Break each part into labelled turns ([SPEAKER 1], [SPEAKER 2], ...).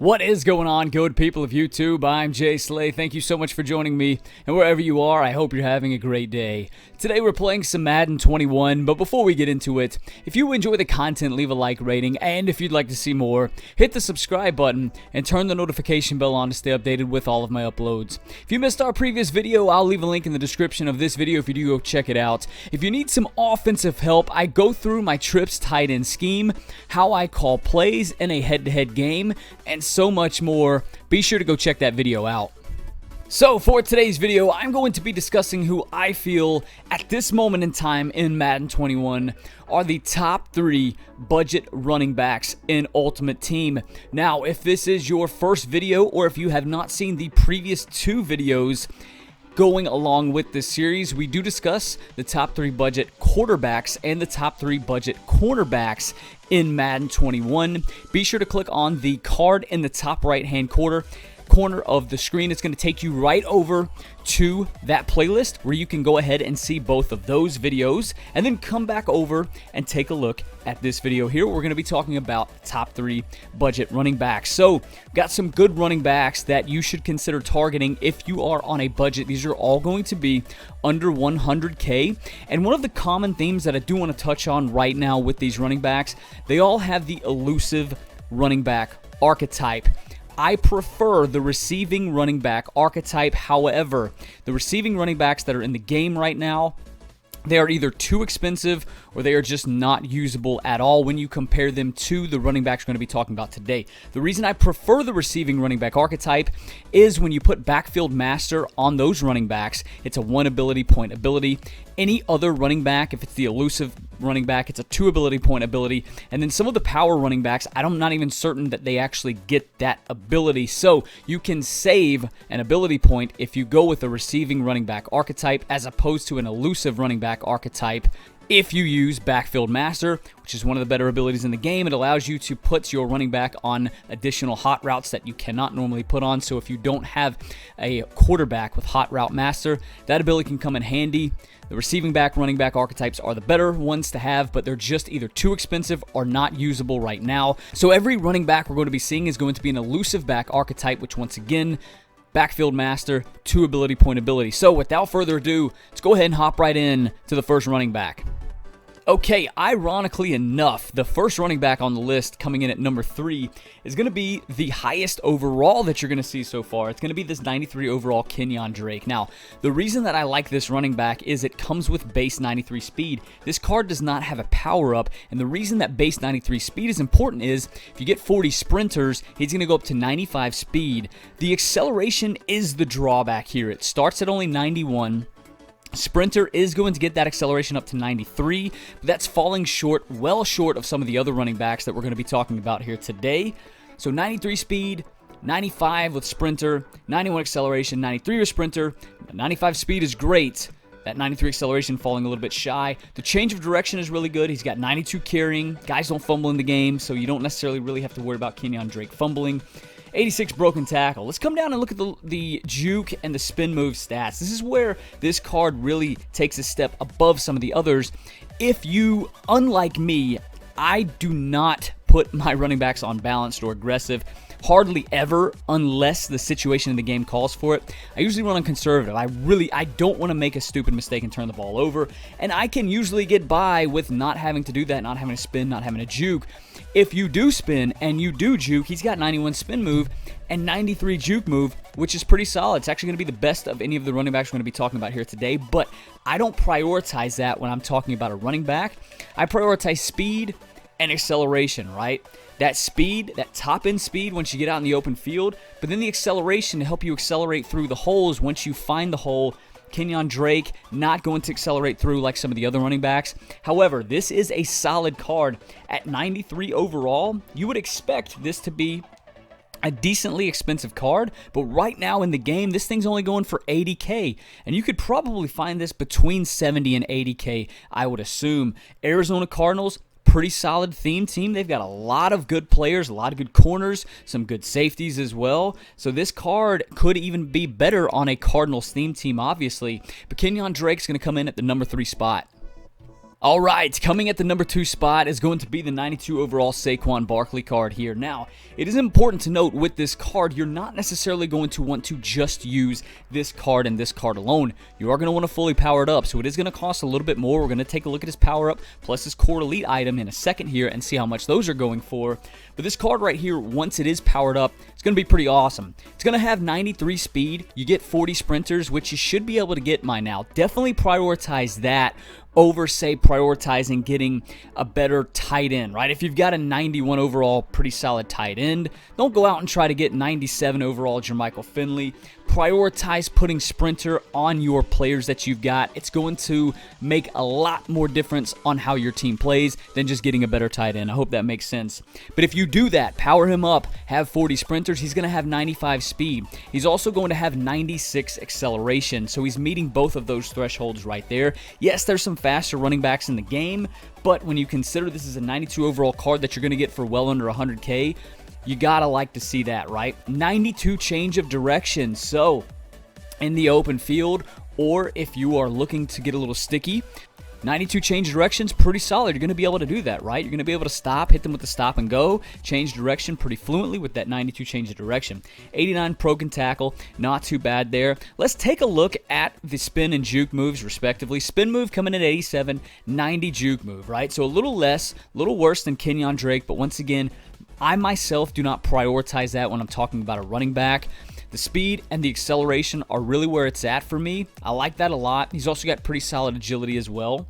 [SPEAKER 1] What is going on, good people of YouTube? I'm ImJslay. Thank you so much for joining me, and wherever you are, I hope you're having a great day. Today we're playing some Madden 21, but before we get into it, if you enjoy the content, leave a like rating, and if you'd like to see more, hit the subscribe button and turn the notification bell on to stay updated with all of my uploads. If you missed our previous video, I'll leave a link in the description of this video if you do go check it out. If you need some offensive help, I go through my trips tight end scheme, how I call plays in a head-to-head game, and so much more. Be sure to go check that video out. So for today's video, I'm going to be discussing who I feel at this moment in time in Madden 21 are the top 3 budget running backs in Ultimate Team. Now, if this is your first video or if you have not seen the previous 2 videos going along with this series, we do discuss the top 3 budget quarterbacks and the top 3 budget cornerbacks in Madden 21. Be sure to click on the card in the top right hand corner of the screen. It's going to take you right over to that playlist where you can go ahead and see both of those videos, and then come back over and take a look at this video here. We're going to be talking about top 3 budget running backs. So got some good running backs that you should consider targeting if you are on a budget. These are all going to be under 100K, and one of the common themes that I do want to touch on right now with these running backs, they all have the elusive running back archetype. I prefer the receiving running back archetype. However, the receiving running backs that are in the game right now, they are either too expensive or they are just not usable at all when you compare them to the running backs we're going to be talking about today. The reason I prefer the receiving running back archetype is when you put backfield master on those running backs, it's a 1 ability point ability. Any other running back, if it's the elusive running back, it's a 2 ability point ability. And then some of the power running backs, I'm not even certain that they actually get that ability. So you can save an ability point if you go with a receiving running back archetype as opposed to an elusive running back archetype. If you use Backfield Master, which is one of the better abilities in the game, it allows you to put your running back on additional hot routes that you cannot normally put on. So if you don't have a quarterback with Hot Route Master, that ability can come in handy. The receiving back, running back archetypes are the better ones to have, but they're just either too expensive or not usable right now. So every running back we're going to be seeing is going to be an elusive back archetype, which once again, Backfield Master, 2 ability point ability. So without further ado, let's go ahead and hop right in to the first running back. Okay, ironically enough, the first running back on the list coming in at number 3 is going to be the highest overall that you're going to see so far. It's going to be this 93 overall Kenyon Drake. Now, the reason that I like this running back is it comes with base 93 speed. This card does not have a power up, and the reason that base 93 speed is important is if you get 40 sprinters, he's going to go up to 95 speed. The acceleration is the drawback here. It starts at only 91. Sprinter is going to get that acceleration up to 93, but that's falling short, well short of some of the other running backs that we're going to be talking about here today. So 93 speed, 95 with Sprinter, 91 acceleration, 93 with Sprinter, 95 speed is great. That 93 acceleration falling a little bit shy. The change of direction is really good. He's got 92 carrying. Guys don't fumble in the game, so you don't necessarily really have to worry about Kenyon Drake fumbling. 86 broken tackle. Let's come down and look at the juke and the spin move stats. This is where this card really takes a step above some of the others. If you, unlike me, I do not put my running backs on balanced or aggressive. Hardly ever, unless the situation in the game calls for it. I usually run on conservative. I don't want to make a stupid mistake and turn the ball over, and I can usually get by with not having to do that, not having to spin, not having to juke. If you do spin and you do juke, he's got 91 spin move and 93 juke move, which is pretty solid. It's actually going to be the best of any of the running backs we're going to be talking about here today, but I don't prioritize that when I'm talking about a running back. I prioritize speed and acceleration, right? That speed, that top end speed once you get out in the open field, but then the acceleration to help you accelerate through the holes once you find the hole. Kenyon Drake not going to accelerate through like some of the other running backs. However, this is a solid card. At 93 overall, you would expect this to be a decently expensive card, but right now in the game, this thing's only going for 80K, and you could probably find this between 70 and 80K, I would assume. Arizona Cardinals, pretty solid theme team. They've got a lot of good players, a lot of good corners, some good safeties as well. So this card could even be better on a Cardinals theme team, obviously. But Kenyon Drake's going to come in at the number 3 spot. All right, coming at the number 2 spot is going to be the 92 overall Saquon Barkley card here. Now, it is important to note with this card, you're not necessarily going to want to just use this card and this card alone. You are going to want to fully power it up, so it is going to cost a little bit more. We're going to take a look at his power up plus his core elite item in a second here and see how much those are going for. But this card right here, once it is powered up, it's going to be pretty awesome. It's going to have 93 speed. You get 40 sprinters, which you should be able to get by now. Definitely prioritize that over, say, prioritizing getting a better tight end, right? If you've got a 91 overall pretty solid tight end, don't go out and try to get 97 overall Jermichael Finley. Prioritize putting sprinter on your players that you've got. It's going to make a lot more difference on how your team plays than just getting a better tight end. I hope that makes sense. But if you do that, power him up, have 40 sprinters, he's going to have 95 speed. He's also going to have 96 acceleration, so he's meeting both of those thresholds right there. Yes, there's some faster running backs in the game, but when you consider this is a 92 overall card that you're going to get for well under 100K, you gotta like to see that, right? 92 change of direction. So in the open field, or if you are looking to get a little sticky, 92 change directions, pretty solid. You're going to be able to do that, right? You're going to be able to stop, hit them with the stop and go, change direction pretty fluently with that 92 change of direction. 89 broken tackle, not too bad there. Let's take a look at the spin and juke moves, respectively. Spin move coming in at 87, 90 juke move, right? So a little less, a little worse than Kenyon Drake, but once again, I myself do not prioritize that when I'm talking about a running back. The speed and the acceleration are really where it's at for me. I like that a lot. He's also got pretty solid agility as well.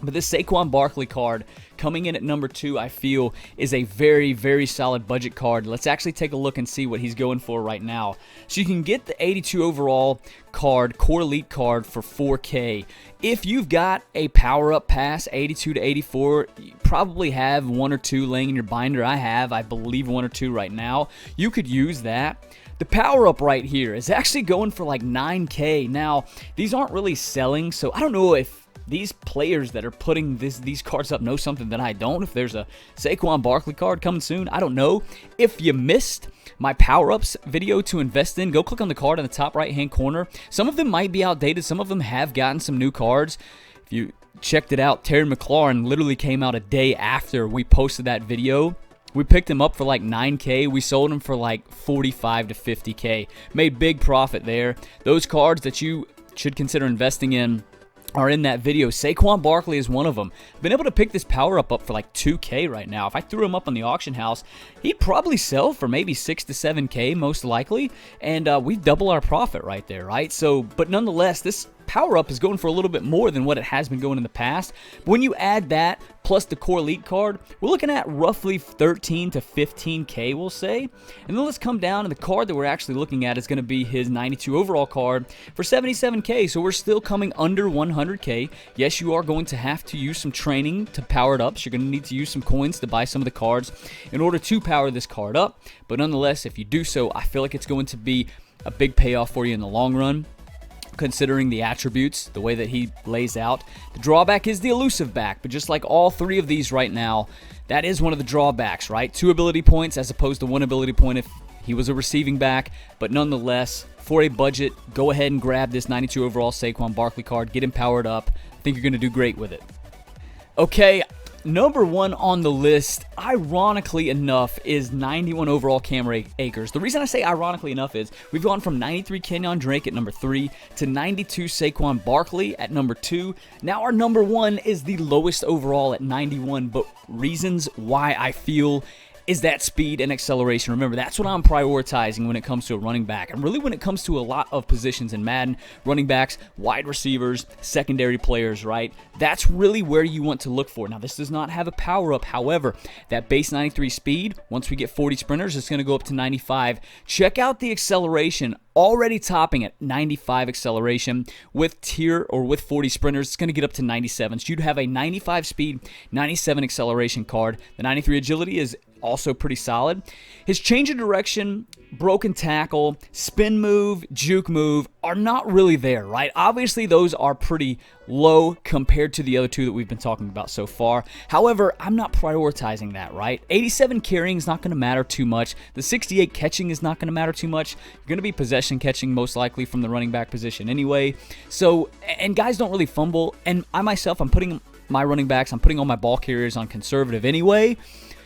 [SPEAKER 1] But this Saquon Barkley card coming in at number 2, I feel, is a very, very solid budget card. Let's actually take a look and see what he's going for right now. So you can get the 82 overall card, core elite card for 4K. If you've got a power-up pass, 82 to 84, you probably have 1 or 2 laying in your binder. I believe 1 or 2 right now. You could use that. The power-up right here is actually going for like 9K. Now, these aren't really selling, so I don't know if these players that are putting these cards up know something that I don't. If there's a Saquon Barkley card coming soon, I don't know. If you missed my power-ups video to invest in, go click on the card in the top right-hand corner. Some of them might be outdated. Some of them have gotten some new cards. If you checked it out, Terry McLaurin literally came out a day after we posted that video. We picked him up for like 9K. We sold him for like 45 to 50K. Made big profit there. Those cards that you should consider investing in are in that video. Saquon Barkley is one of them. Been able to pick this power up for like 2K right now. If I threw him up on the auction house, he'd probably sell for maybe 6 to 7K most likely, and we double our profit right there, right? So, but nonetheless, this power up is going for a little bit more than what it has been going in the past. But when you add that plus the core elite card, we're looking at roughly 13 to 15K, we'll say. And then let's come down, and the card that we're actually looking at is going to be his 92 overall card for 77K. So we're still coming under 100K. Yes, you are going to have to use some training to power it up. So you're going to need to use some coins to buy some of the cards in order to power this card up. But nonetheless, if you do so, I feel like it's going to be a big payoff for you in the long run, considering the attributes, the way that he lays out. The drawback is the elusive back, but just like all 3 of these right now, that is one of the drawbacks, right? 2 ability points as opposed to 1 ability point if he was a receiving back, but nonetheless, for a budget, go ahead and grab this 92 overall Saquon Barkley card, get him powered up. I think you're going to do great with it. Okay, number 1 on the list, ironically enough, is 91 overall Cam Akers. The reason I say ironically enough is we've gone from 93 Kenyon Drake at number 3 to 92 Saquon Barkley at number 2. Now our number 1 is the lowest overall at 91, but reasons why I feel is that speed and acceleration. Remember, that's what I'm prioritizing when it comes to a running back. And really when it comes to a lot of positions in Madden, running backs, wide receivers, secondary players, right? That's really where you want to look for. Now, this does not have a power-up. However, that base 93 speed, once we get 40 sprinters, it's going to go up to 95. Check out the acceleration. Already topping at 95 acceleration with tier or with 40 sprinters, it's going to get up to 97. So you'd have a 95 speed, 97 acceleration card. The 93 agility is also pretty solid. His change of direction, broken tackle, spin move, juke move are not really there, right? Obviously, those are pretty low compared to the other 2 that we've been talking about so far. However, I'm not prioritizing that, right? 87 carrying is not going to matter too much. The 68 catching is not going to matter too much. You're going to be possession catching most likely from the running back position anyway. So, and guys don't really fumble, and I myself, I'm putting my running backs, I'm putting all my ball carriers on conservative anyway.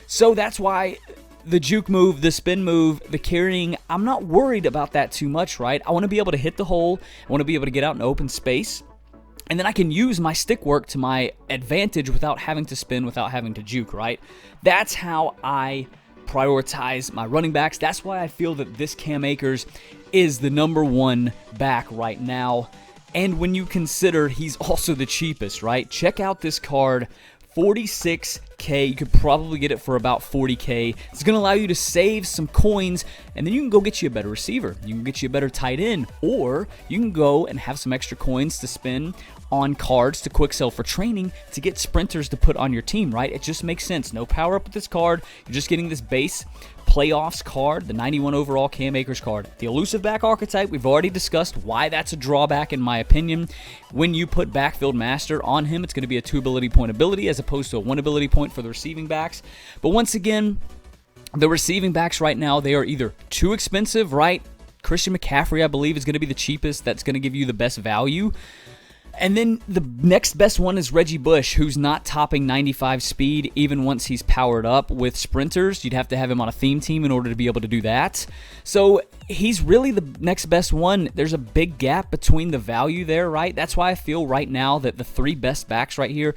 [SPEAKER 1] So that's why the juke move, the spin move, the carrying, I'm not worried about that too much, right? I want to be able to hit the hole. I want to be able to get out in open space. And then I can use my stick work to my advantage without having to spin, without having to juke, right? That's how I prioritize my running backs. That's why I feel that this Cam Akers is the #1 back right now. And when you consider he's also the cheapest, right? Check out this card. 46K, you could probably get it for about 40K. It's going to allow you to save some coins, and then you can go get you a better receiver. You can get you a better tight end, or you can go and have some extra coins to spend on cards to quick sell for training to get sprinters to put on your team, right? It just makes sense. No power up with this card. You're just getting this base playoffs card, the 91 overall Cam Akers card. The elusive back archetype, we've already discussed why that's a drawback in my opinion. When you put backfield master on him, it's going to be a 2 ability point ability as opposed to a 1 ability point for the receiving backs. But once again, the receiving backs right now, they are either too expensive, right? Christian McCaffrey, I believe, is going to be the cheapest. That's going to give you the best value. And then the next best one is Reggie Bush, who's not topping 95 speed even once he's powered up with sprinters. You'd have to have him on a theme team in order to be able to do that. So he's really the next best one. There's a big gap between the value there, right? That's why I feel right now that the 3 best backs right here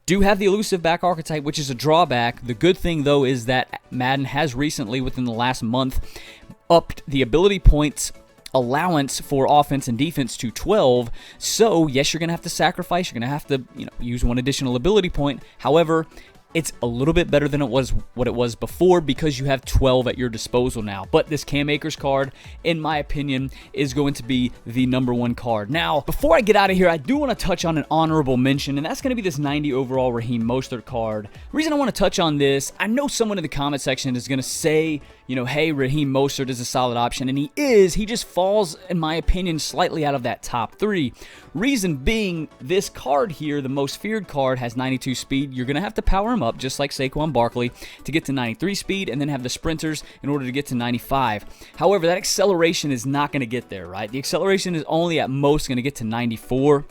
[SPEAKER 1] do have the elusive back archetype, which is a drawback. The good thing, though, is that Madden has recently, within the last month, upped the ability points allowance for offense and defense to 12. So yes, you're gonna have to sacrifice. You're gonna have to, use 1 additional ability point. However, it's a little bit better than what it was before because you have 12 at your disposal now. But this Cam Akers card, in my opinion, is going to be the #1 card. Now, before I get out of here, I do want to touch on an honorable mention, and that's going to be this 90 overall Raheem Mostert card. The reason I want to touch on this, I know someone in the comment section is going to say, hey, Raheem Mostert is a solid option, and he is. He just falls, in my opinion, slightly out of that top 3. Reason being, this card here, the most feared card, has 92 speed. You're going to have to power him up, just like Saquon Barkley, to get to 93 speed, and then have the sprinters in order to get to 95. However, that acceleration is not going to get there, right? The acceleration is only at most going to get to 94.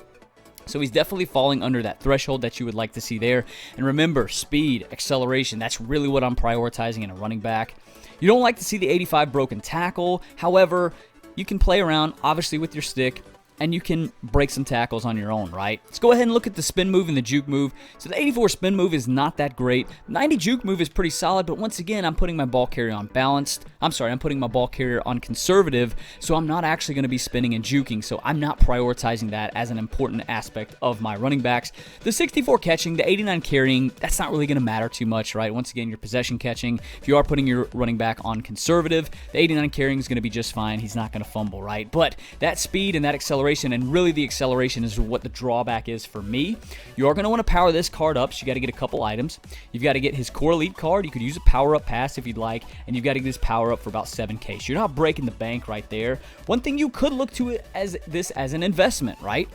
[SPEAKER 1] So he's definitely falling under that threshold that you would like to see there. And remember, speed, acceleration, that's really what I'm prioritizing in a running back. You don't like to see the 85 broken tackle. However, you can play around, obviously, with your stick, and you can break some tackles on your own, right? Let's go ahead and look at the spin move and the juke move. So the 84 spin move is not that great. 90 juke move is pretty solid, but once again, I'm putting my ball carrier on balanced. I'm putting my ball carrier on conservative, so I'm not actually going to be spinning and juking, so I'm not prioritizing that as an important aspect of my running backs. The 64 catching, the 89 carrying, that's not really going to matter too much, right? Once again, your possession catching. If you are putting your running back on conservative, the 89 carrying is going to be just fine. He's not going to fumble, right? But that speed and that acceleration, and really the acceleration is what the drawback is for me. You are going to want to power this card up, so you got to get a couple items. You've got to get his core elite card. You could use a power up pass if you'd like, and you've got to get this power up for about 7K. So you're not breaking the bank right there. One thing you could look to it as an investment, right?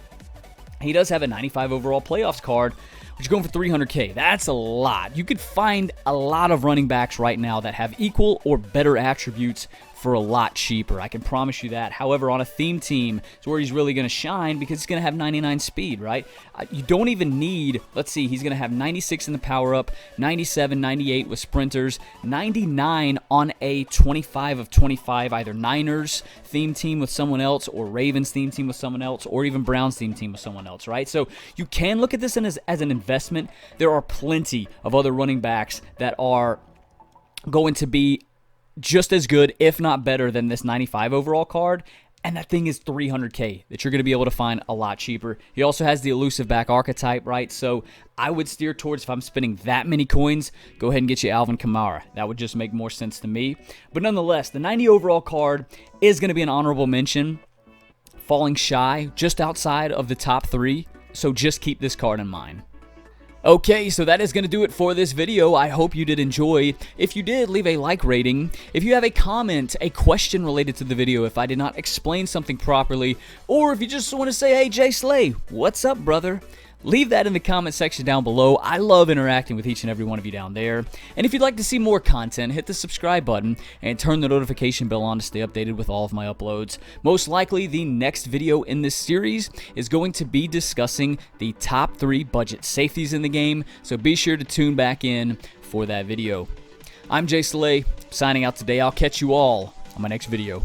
[SPEAKER 1] He does have a 95 overall playoffs card, which is going for 300K. That's a lot. You could find a lot of running backs right now that have equal or better attributes for a lot cheaper. I can promise you that. However, on a theme team is where he's really going to shine because he's going to have 99 speed, right? You don't even need, let's see, he's going to have 96 in the power up, 97, 98 with sprinters, 99 on a 25 of 25, either Niners theme team with someone else or Ravens theme team with someone else or even Browns theme team with someone else, right? So you can look at this as an investment. There are plenty of other running backs that are going to be just as good, if not better, than this 95 overall card. And that thing is 300K that you're going to be able to find a lot cheaper. He also has the elusive back archetype, right? So I would steer towards, if I'm spending that many coins, go ahead and get you Alvin Kamara. That would just make more sense to me. But nonetheless, the 90 overall card is going to be an honorable mention, falling shy, just outside of the top 3. So just keep this card in mind. Okay, so that is going to do it for this video. I hope you did enjoy. If you did, leave a like rating. If you have a comment, a question related to the video, if I did not explain something properly, or if you just want to say, hey, ImJslay, what's up, brother? Leave that in the comment section down below. I love interacting with each and every one of you down there. And if you'd like to see more content, hit the subscribe button and turn the notification bell on to stay updated with all of my uploads. Most likely, the next video in this series is going to be discussing the top 3 budget safeties in the game, so be sure to tune back in for that video. I'm ImJslay, signing out today. I'll catch you all on my next video.